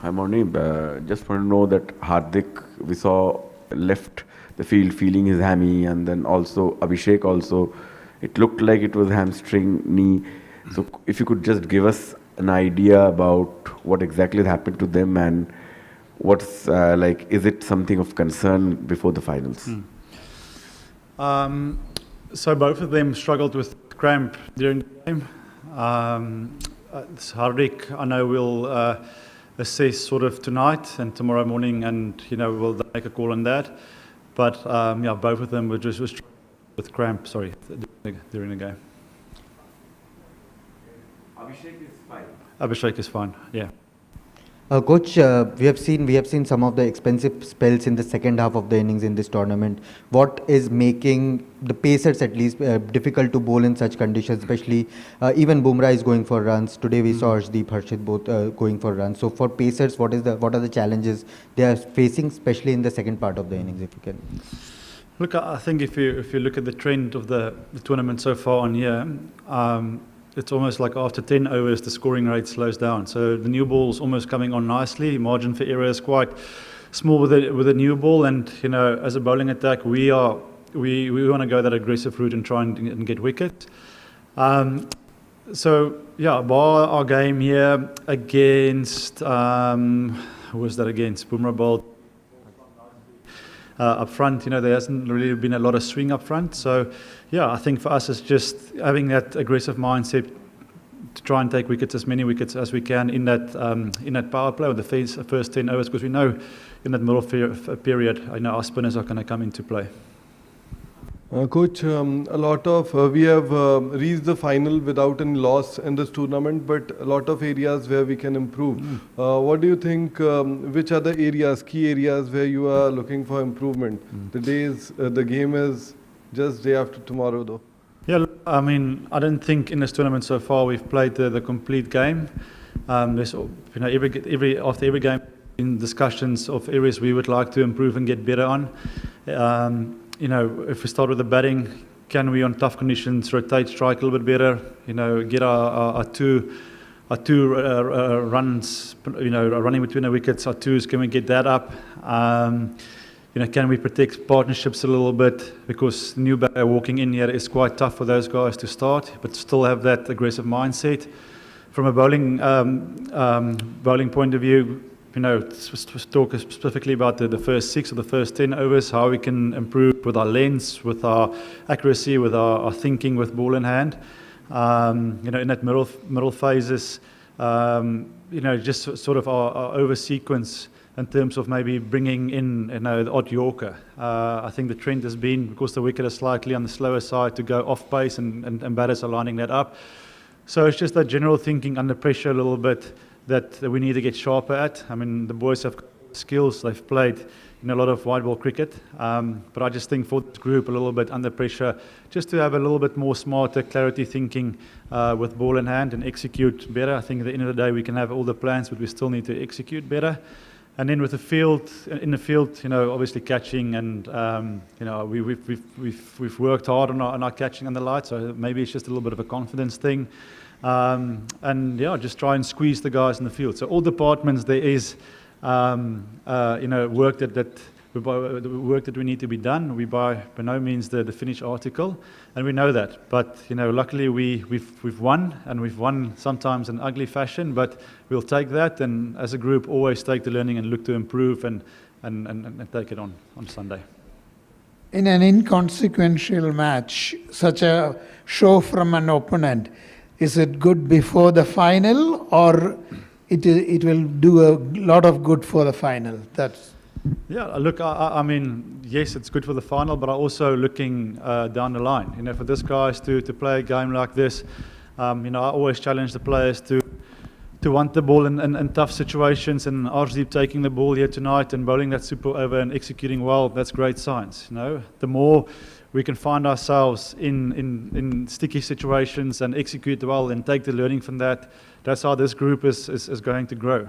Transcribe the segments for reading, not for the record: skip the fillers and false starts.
Hi, Morne. Just want to know that Hardik, we saw left the field feeling his hammy, and then also Abhishek also. It looked like it was hamstring knee. So if you could just give us an idea about what exactly happened to them and what's like, is it something of concern before the finals? So both of them struggled with cramp during the game. Hardik, I know will assess sort of tonight and tomorrow morning, and we'll make a call on that. But both of them were just with cramp. Sorry, during the game. Abhishek is fine. Abhishek is fine. Yeah. Coach, we have seen some of the expensive spells in the second half of the innings in this tournament. What is making the pacers at least difficult to bowl in such conditions? Especially even Bumrah is going for runs. Today we saw Arshdeep, Harshit both going for runs. So for pacers, what are the challenges they are facing, especially in the second part of the innings? If you can. Look, I think if you look at the trend of the tournament so far on here. It's almost like after 10 overs, the scoring rate slows down. So the new ball's almost coming on nicely. Margin for error is quite small with a new ball. And, as a bowling attack, we want to go that aggressive route and try and get wickets. So, bar our game here against, who was that against? Bumrah bowled up front, there hasn't really been a lot of swing up front. So, I think for us it's just having that aggressive mindset to try and take wickets, as many wickets as we can in that power play with the first 10 overs, because we know in that middle period, our spinners are going to come into play. Coach, a lot of we have reached the final without any loss in this tournament, but a lot of areas where we can improve. What do you think? Which are the areas, key areas where you are looking for improvement? The game is just day after tomorrow, though. Yeah, I mean, I don't think in this tournament so far we've played the complete game. There's after every game in discussions of areas we would like to improve and get better on. If we start with the batting, can we on tough conditions rotate strike a little bit better? Get our two runs, running between the wickets, our twos, can we get that up? Can we protect partnerships a little bit? Because the new batter walking in here is quite tough for those guys to start, but still have that aggressive mindset. From a bowling point of view, talk specifically about the first 6 or the first 10 overs, how we can improve with our lengths, with our accuracy, with our thinking with ball in hand. In that middle phases, just sort of our over sequence in terms of maybe bringing in the odd Yorker. I think the trend has been, because the wicket is slightly on the slower side, to go off pace, and batters are lining that up. So it's just that general thinking under pressure a little bit that we need to get sharper at. I mean, the boys have skills, they've played in a lot of white ball cricket, but I just think for this group a little bit under pressure, just to have a little bit more smarter clarity thinking with ball in hand and execute better. I think at the end of the day we can have all the plans, but we still need to execute better. And then with the field, obviously catching, and we've worked hard on our catching on the light, so maybe it's just a little bit of a confidence thing. Just try and squeeze the guys in the field. So all departments there is, work that we need to be done. We by no means the finished article, and we know that. But luckily we've won, and we've won sometimes in ugly fashion. But we'll take that, and as a group, always take the learning and look to improve and take it on Sunday. In an inconsequential match, such a show from an opponent, is it good before the final, or it will do a lot of good for the final? Look, I mean, yes, it's good for the final, but I'm also looking down the line. For this guys to play a game like this, I always challenge the players to want the ball in tough situations, and Arshdeep taking the ball here tonight and bowling that super over and executing well, that's great signs. The more we can find ourselves in sticky situations and execute well and take the learning from that, that's how this group is going to grow.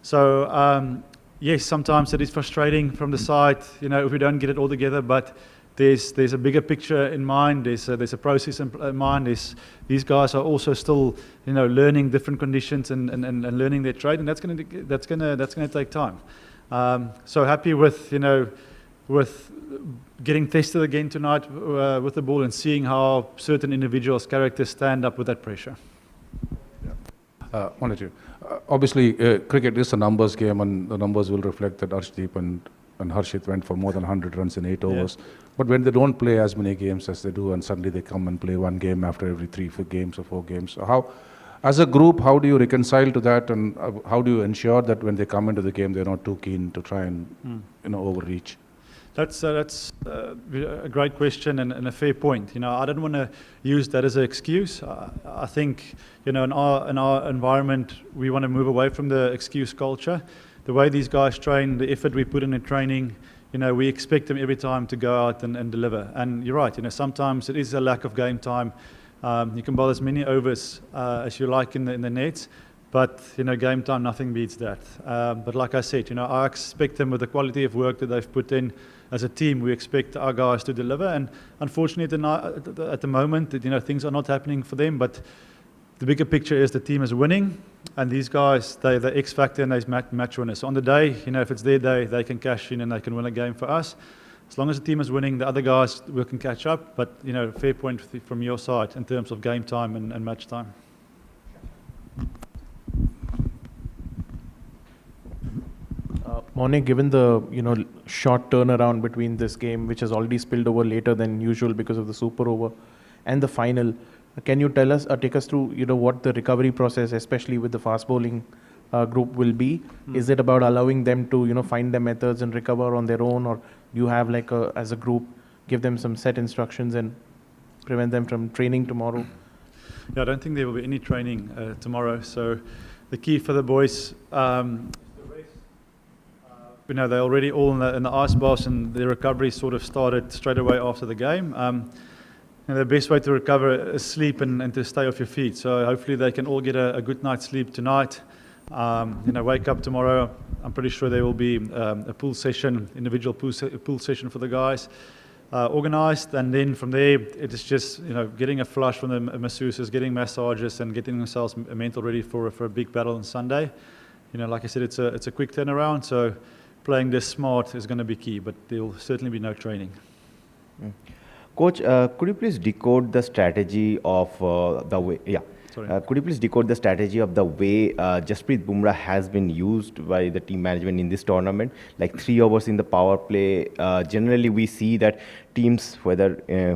So yes, sometimes it is frustrating from the side, if we don't get it all together, but there's a bigger picture in mind. There's a process in mind. These guys are also still, learning different conditions and learning their trade, and that's gonna take time. So happy with with getting tested again tonight with the ball and seeing how certain individuals' characters stand up with that pressure. Wanted to. Obviously, cricket is a numbers game, and the numbers will reflect that Arshdeep and Harshit went for more than 100 runs in 8 overs. But when they don't play as many games as they do, and suddenly they come and play one game after every 3 games or 4 games, so how, as a group, how do you reconcile to that, and how do you ensure that when they come into the game, they're not too keen to try and overreach? That's a great question and a fair point. I don't want to use that as an excuse. I think in our environment we want to move away from the excuse culture. The way these guys train, the effort we put in training, we expect them every time to go out and deliver. And you're right. Sometimes it is a lack of game time. You can bowl as many overs as you like in the nets. But, game time, nothing beats that. But like I said, I expect them with the quality of work that they've put in as a team. We expect our guys to deliver. And unfortunately, at the moment, things are not happening for them. But the bigger picture is the team is winning. And these guys, they're the X factor and they're match winners. So on the day, if it's their day, they can cash in and they can win a game for us. As long as the team is winning, the other guys can catch up. But, fair point from your side in terms of game time and match time. Morne, given the short turnaround between this game, which has already spilled over later than usual because of the super over, and the final, can you tell us or take us through what the recovery process, especially with the fast bowling group, will be? Is it about allowing them to find their methods and recover on their own, or you have as a group give them some set instructions and prevent them from training tomorrow? Yeah, I don't think there will be any training tomorrow. So the key for the boys. They're already all in the ice baths, and their recovery sort of started straight away after the game. The best way to recover is sleep and to stay off your feet. So hopefully they can all get a good night's sleep tonight. Wake up tomorrow. I'm pretty sure there will be a pool session, individual pool session for the guys, organised, and then from there it is just getting a flush from the masseuses, getting massages, and getting themselves mental ready for a big battle on Sunday. Like I said, it's a quick turnaround. So playing this smart is going to be key, but there will certainly be no training. Coach, could you please decode the strategy of the way? Yeah. Could you please decode the strategy of the way Jasprit Bumrah has been used by the team management in this tournament? Like 3 overs in the power play. Generally, we see that teams, whether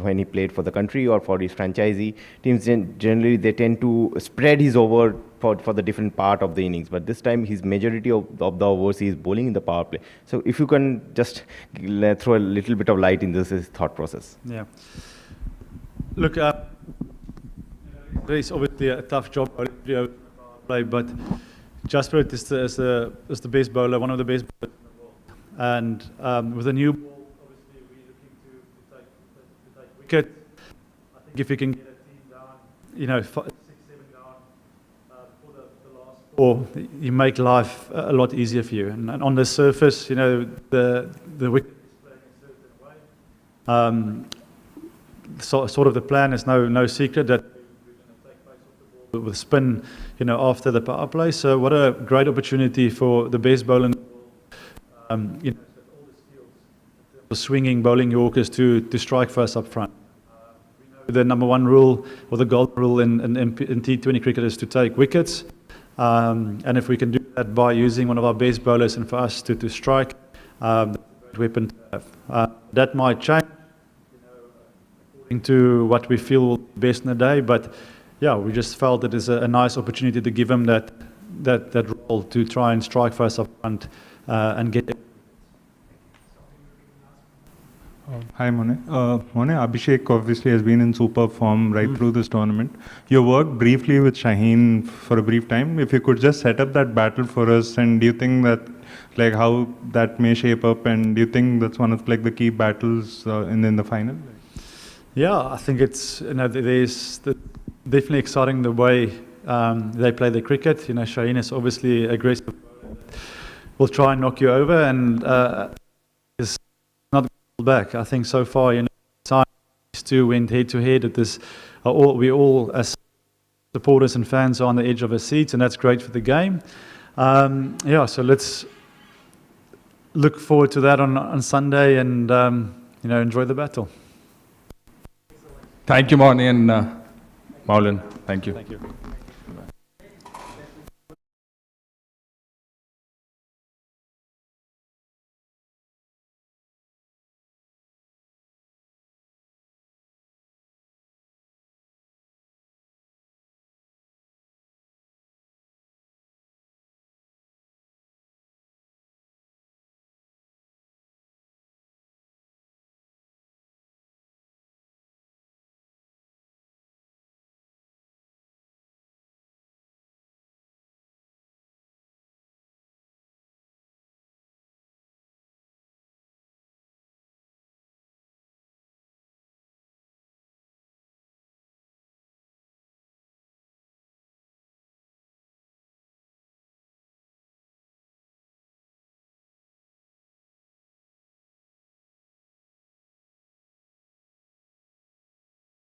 when he played for the country or for his franchisee, teams generally they tend to spread his over for the different part of the innings. But this time, his majority of the overs he is bowling in the power play. So if you can just throw a little bit of light in this thought process. Yeah. Look, it's obviously a tough job to play, but Jasprit is the best bowler, one of the best bowlers in the world. And with a new ball, obviously we're looking to take wicket. I think if you can get a team down, 6, 7 down for the last 4, you make life a lot easier for you. And on the surface, the wicket is playing a certain way. Sort of the plan is no secret that with spin, after the power play. So what a great opportunity for the best bowler in the world, all the skills, for swinging, bowling Yorkers to strike first up front. We know the number 1 rule, or the golden rule in T20 cricket, is to take wickets. And if we can do that by using one of our best bowlers and for us to strike, that's a great weapon to have. That might change according to what we feel will be best in the day, but yeah, we just felt it is a nice opportunity to give him that role to try and strike first up front and get it. Hi, Morne. Morne, Abhishek obviously has been in super form right through this tournament. You worked briefly with Shaheen for a brief time. If you could just set up that battle for us, and do you think that, how that may shape up, and do you think that's one of the key battles in the final? Yeah, I think it's there's definitely exciting the way they play the cricket. Shaheen is obviously aggressive. Will try and knock you over, and is not back. I think so far, two went head to head. We all as supporters and fans are on the edge of our seats, and that's great for the game. So let's look forward to that on Sunday and enjoy the battle. Thank you, Morne and Maulin. Thank you. Thank you.